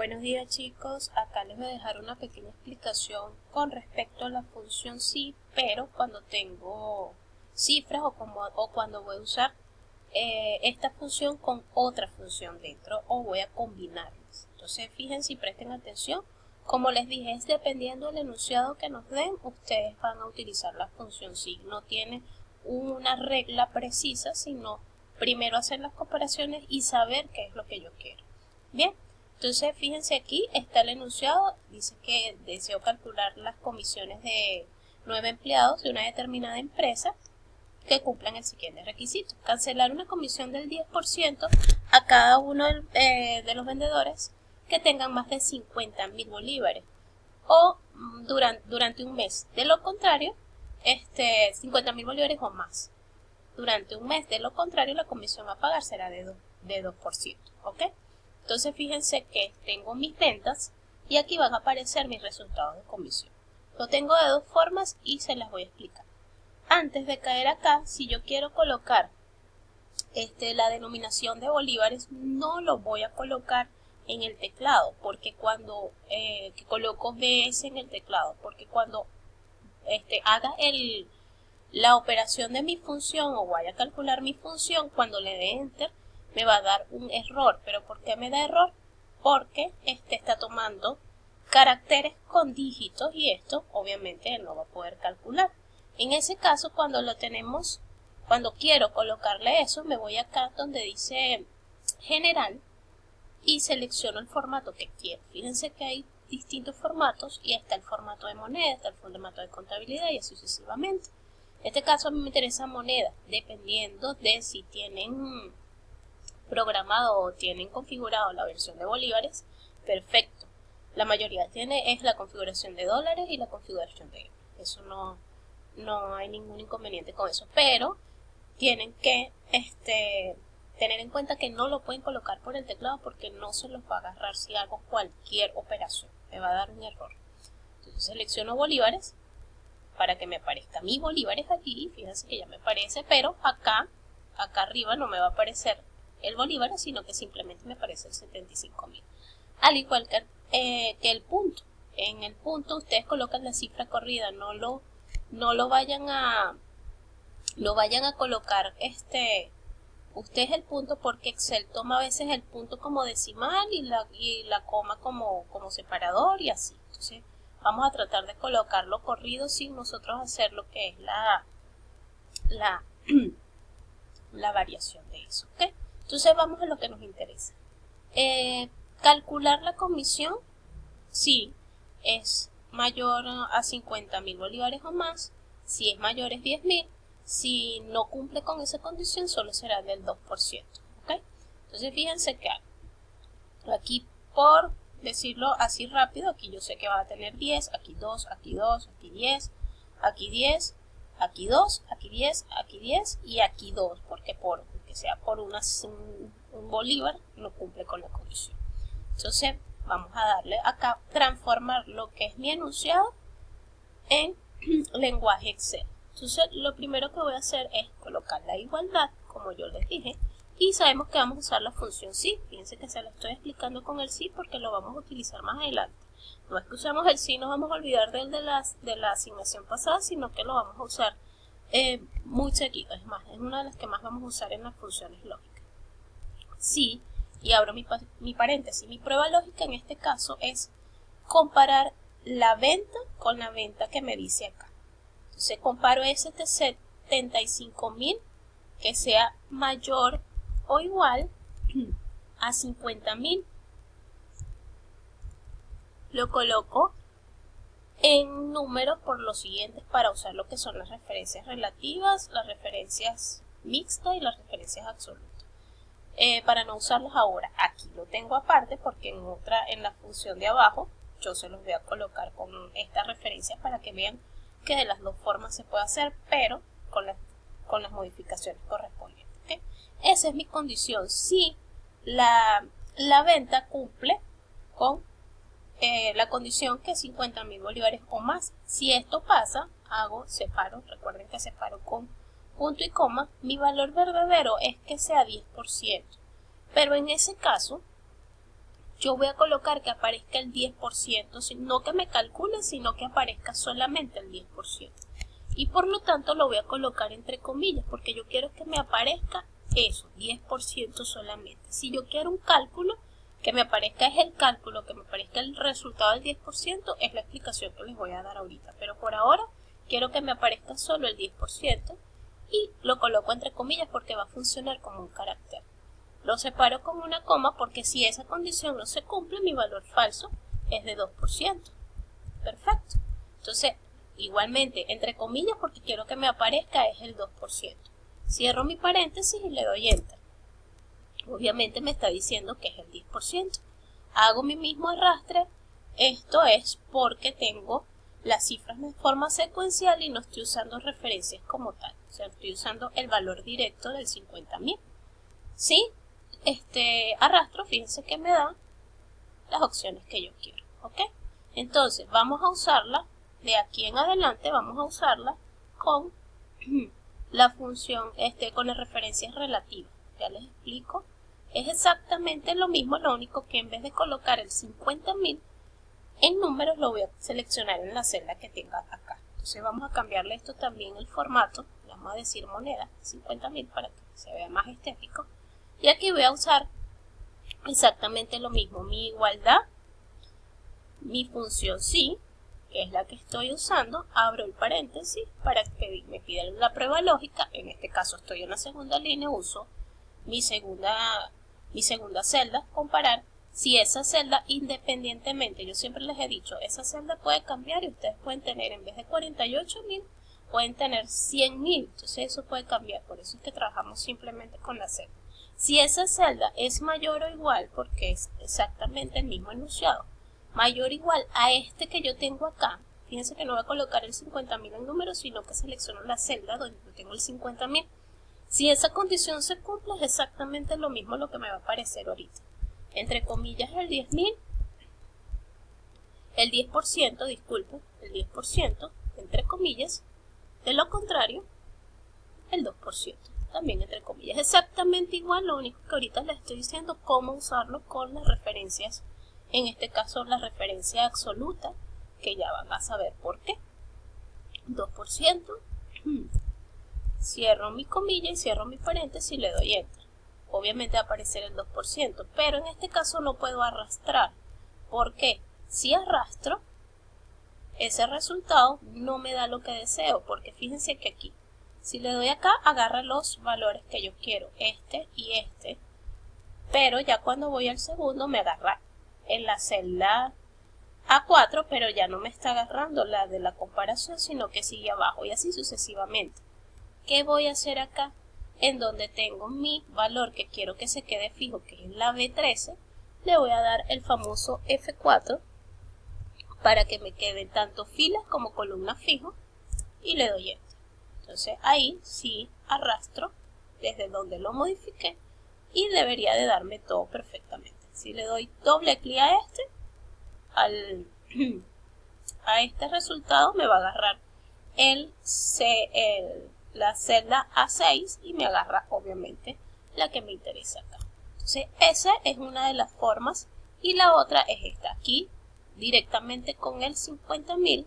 Buenos días chicos, acá les voy a dejar una pequeña explicación con respecto a la función sí, pero cuando tengo cifras o cuando voy a usar esta función con otra función dentro o voy a combinarlas. Entonces fíjense y presten atención, como les dije, es dependiendo del enunciado que nos den, ustedes van a utilizar la función sí, no tiene una regla precisa, sino primero hacer las comparaciones y saber qué es lo que yo quiero. Bien. Entonces, fíjense aquí, está el enunciado, dice que deseo calcular las comisiones de 9 empleados de una determinada empresa que cumplan el siguiente requisito. Cancelar una comisión del 10% a cada uno de los vendedores que tengan más de 50.000 bolívares o durante un mes. De lo contrario, 50.000 bolívares o más. Durante un mes, de lo contrario, la comisión a pagar será de 2%. ¿Ok? Entonces fíjense que tengo mis ventas y aquí van a aparecer mis resultados de comisión. Lo tengo de dos formas y se las voy a explicar. Antes de caer acá, si yo quiero colocar la denominación de bolívares, no lo voy a colocar en el teclado, porque cuando que coloco BS en el teclado, porque cuando haga la operación de mi función o vaya a calcular mi función, cuando le dé enter me va a dar un error. ¿Pero por qué me da error? Porque está tomando caracteres con dígitos y esto obviamente no va a poder calcular. En ese caso, cuando quiero colocarle eso, me voy acá donde dice general y selecciono el formato que quiero. Fíjense que hay distintos formatos y está el formato de moneda, está el formato de contabilidad y así sucesivamente. En este caso a mí me interesa moneda, dependiendo de si tienen programado o tienen configurado la versión de bolívares, perfecto. La mayoría es la configuración de dólares y la configuración de euros. Eso no hay ningún inconveniente con eso, pero tienen que tener en cuenta que no lo pueden colocar por el teclado porque no se los va a agarrar si hago cualquier operación. Me va a dar un error. Entonces selecciono bolívares para que me aparezca mi bolívares aquí. Fíjense que ya me aparece, pero acá arriba no me va a aparecer el bolívar, sino que simplemente me aparece el 75.000. Al igual que el punto. En el punto ustedes colocan la cifra corrida, no lo vayan a colocar ustedes el punto, porque Excel toma a veces el punto como decimal y la coma como separador y así. Entonces vamos a tratar de colocarlo corrido sin nosotros hacer lo que es la variación de eso. ¿Okay? Entonces vamos a lo que nos interesa. Calcular la comisión si es mayor a 50.000 bolívares o más, si es mayor es 10.000, si no cumple con esa condición solo será del 2%. ¿Okay? Entonces fíjense que aquí, por decirlo así rápido, aquí yo sé que va a tener 10, aquí 2, aquí 2, aquí 10, aquí 10, aquí 2, aquí 10, aquí 10 y aquí 2, porque sea por un bolívar no cumple con la condición. Entonces vamos a darle acá transformar lo que es mi enunciado en lenguaje Excel. Entonces lo primero que voy a hacer es colocar la igualdad, como yo les dije, y sabemos que vamos a usar la función sí. Fíjense que se lo estoy explicando con el sí porque lo vamos a utilizar más adelante. No es que usamos el sí, nos vamos a olvidar de la asignación pasada, sino que lo vamos a usar muy seguido. Es más, es una de las que más vamos a usar en las funciones lógicas. Sí, y abro mi paréntesis. Mi prueba lógica en este caso es comparar la venta con la venta que me dice acá. Entonces comparo ese de 75.000 que sea mayor o igual a 50.000. Lo coloco en números por los siguientes para usar lo que son las referencias relativas, las referencias mixtas y las referencias absolutas. Para no usarlos ahora, aquí lo tengo aparte porque en la función de abajo yo se los voy a colocar con estas referencias para que vean que de las dos formas se puede hacer, pero con las modificaciones correspondientes. ¿Okay? Esa es mi condición. Si la venta cumple con la condición que es 50.000 bolívares o más. Si esto pasa, separo, recuerden que separo con punto y coma. Mi valor verdadero es que sea 10%. Pero en ese caso, yo voy a colocar que aparezca el 10%, no que me calcule, sino que aparezca solamente el 10%. Y por lo tanto lo voy a colocar entre comillas, porque yo quiero que me aparezca eso, 10% solamente. Si yo quiero un cálculo, que me aparezca es el cálculo, que me aparezca el resultado del 10%, es la explicación que les voy a dar ahorita. Pero por ahora quiero que me aparezca solo el 10% y lo coloco entre comillas porque va a funcionar como un carácter. Lo separo con una coma porque si esa condición no se cumple, mi valor falso es de 2%. Perfecto. Entonces, igualmente, entre comillas, porque quiero que me aparezca es el 2%. Cierro mi paréntesis y le doy Enter. Obviamente me está diciendo que es el 10%. Hago mi mismo arrastre. Esto es porque tengo las cifras de forma secuencial y no estoy usando referencias como tal. O sea, estoy usando el valor directo del 50.000. ¿Sí? Arrastro, fíjense que me da las opciones que yo quiero. ¿Ok? Entonces, vamos a usarla. De aquí en adelante vamos a usarla con la función, con las referencias relativas. Ya les explico. Es exactamente lo mismo, lo único que en vez de colocar el 50.000 en números, lo voy a seleccionar en la celda que tenga acá. Entonces vamos a cambiarle esto también el formato. Vamos a decir moneda, 50.000 para que se vea más estético. Y aquí voy a usar exactamente lo mismo. Mi igualdad, mi función sí, que es la que estoy usando, abro el paréntesis para que me pida la prueba lógica. En este caso estoy en la segunda línea, uso mi segunda celda, comparar. Si esa celda, independientemente, yo siempre les he dicho, esa celda puede cambiar y ustedes pueden tener, en vez de 48.000, pueden tener 100.000. Entonces eso puede cambiar, por eso es que trabajamos simplemente con la celda. Si esa celda es mayor o igual, porque es exactamente el mismo enunciado, mayor o igual a este que yo tengo acá, fíjense que no voy a colocar el 50.000 en número, sino que selecciono la celda donde yo tengo el 50.000. Si esa condición se cumple, es exactamente lo mismo lo que me va a aparecer ahorita. Entre comillas el 10.000, el 10%, disculpen, el 10%, entre comillas, de lo contrario, el 2%, también entre comillas. Exactamente igual, lo único que ahorita les estoy diciendo cómo usarlo con las referencias, en este caso la referencia absoluta, que ya van a saber por qué. 2%, cierro mi comilla y cierro mi paréntesis y le doy Enter. Obviamente va a aparecer el 2%, pero en este caso no puedo arrastrar. ¿Por qué? Si arrastro, ese resultado no me da lo que deseo, porque fíjense que aquí, si le doy acá, agarra los valores que yo quiero, este y este, pero ya cuando voy al segundo me agarra en la celda A4, pero ya no me está agarrando la de la comparación, sino que sigue abajo y así sucesivamente. ¿Qué voy a hacer acá? En donde tengo mi valor que quiero que se quede fijo, que es la B13, le voy a dar el famoso F4 para que me quede tanto filas como columnas fijo y le doy Enter. Entonces ahí sí arrastro desde donde lo modifiqué y debería de darme todo perfectamente. Si le doy doble clic a a este resultado, me va a agarrar la celda A6 y me agarra obviamente la que me interesa acá. Entonces esa es una de las formas y la otra es esta, aquí directamente con el 50.000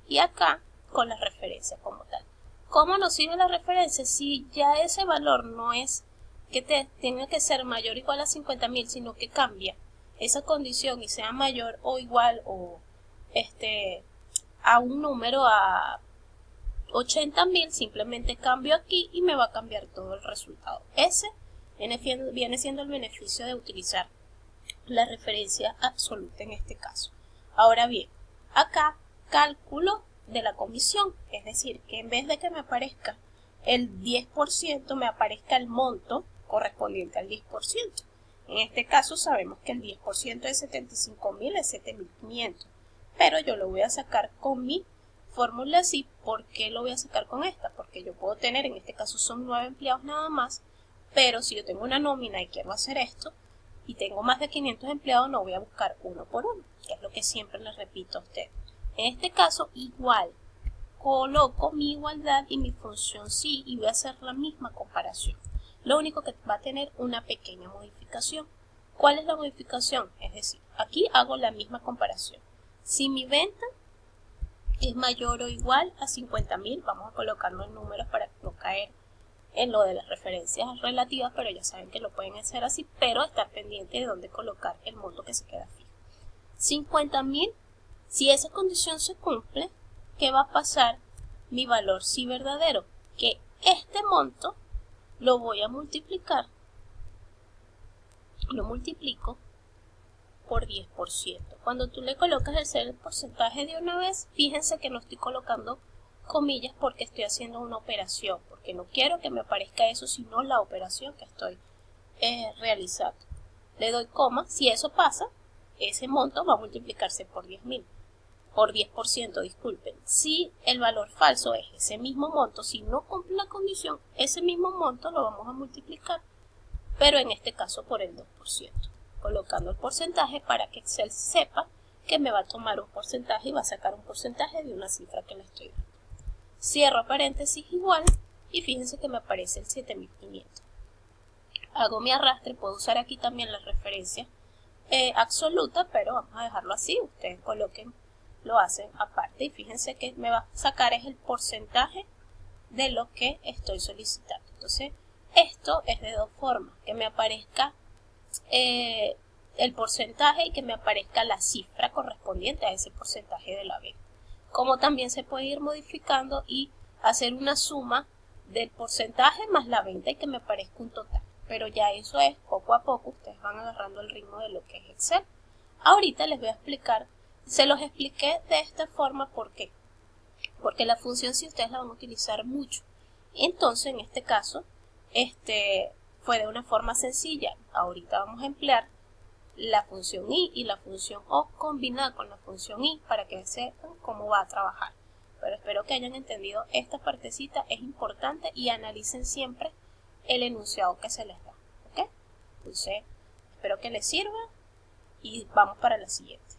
y acá con la referencia como tal. ¿Cómo nos sirve la referencia? Si ya ese valor no es que tenga que ser mayor o igual a 50.000, sino que cambia esa condición y sea mayor o igual o a un número, a 80.000, simplemente cambio aquí y me va a cambiar todo el resultado. Ese viene siendo el beneficio de utilizar la referencia absoluta en este caso. Ahora bien, acá cálculo de la comisión, es decir, que en vez de que me aparezca el 10%, me aparezca el monto correspondiente al 10%. En este caso sabemos que el 10% de 75.000 es 7.500, pero yo lo voy a sacar con mi fórmula así. ¿Por qué lo voy a sacar con esta? Porque yo puedo tener, en este caso son 9 empleados nada más, pero si yo tengo una nómina y quiero hacer esto, y tengo más de 500 empleados, no voy a buscar uno por uno, que es lo que siempre les repito a ustedes. En este caso, igual, coloco mi igualdad y mi función sí y voy a hacer la misma comparación. Lo único que va a tener una pequeña modificación. ¿Cuál es la modificación? Es decir, aquí hago la misma comparación. Si mi venta es mayor o igual a 50.000, vamos a colocarlo en números para no caer en lo de las referencias relativas, pero ya saben que lo pueden hacer así, pero estar pendiente de dónde colocar el monto que se queda fijo. 50.000, si esa condición se cumple, ¿qué va a pasar? Mi valor sí verdadero, que este monto lo voy a multiplicar, lo multiplico por 10%. Cuando tú le colocas el porcentaje de una vez, fíjense que no estoy colocando comillas porque estoy haciendo una operación, porque no quiero que me aparezca eso, sino la operación que estoy realizando. Le doy coma, si eso pasa, ese monto va a multiplicarse por 10.000, por 10%, disculpen. Si el valor falso es ese mismo monto, si no cumple la condición, ese mismo monto lo vamos a multiplicar, pero en este caso por el 2%, colocando el porcentaje para que Excel sepa que me va a tomar un porcentaje y va a sacar un porcentaje de una cifra que le estoy dando. Cierro paréntesis igual y fíjense que me aparece el 7.500. Hago mi arrastre, puedo usar aquí también la referencia absoluta, pero vamos a dejarlo así, ustedes coloquen, lo hacen aparte y fíjense que me va a sacar es el porcentaje de lo que estoy solicitando. Entonces, esto es de dos formas, que me aparezca el porcentaje y que me aparezca la cifra correspondiente a ese porcentaje de la venta. Como también se puede ir modificando y hacer una suma del porcentaje más la venta y que me aparezca un total. Pero ya eso es poco a poco, ustedes van agarrando el ritmo de lo que es Excel. Ahorita les voy a explicar, se los expliqué de esta forma, ¿por qué? Porque la función si ustedes la van a utilizar mucho. Entonces, en este caso, fue de una forma sencilla. Ahorita vamos a emplear la función i y la función o combinada con la función i para que sepan cómo va a trabajar. Pero espero que hayan entendido esta partecita, es importante, y analicen siempre el enunciado que se les da. ¿Ok? Entonces, espero que les sirva y vamos para la siguiente.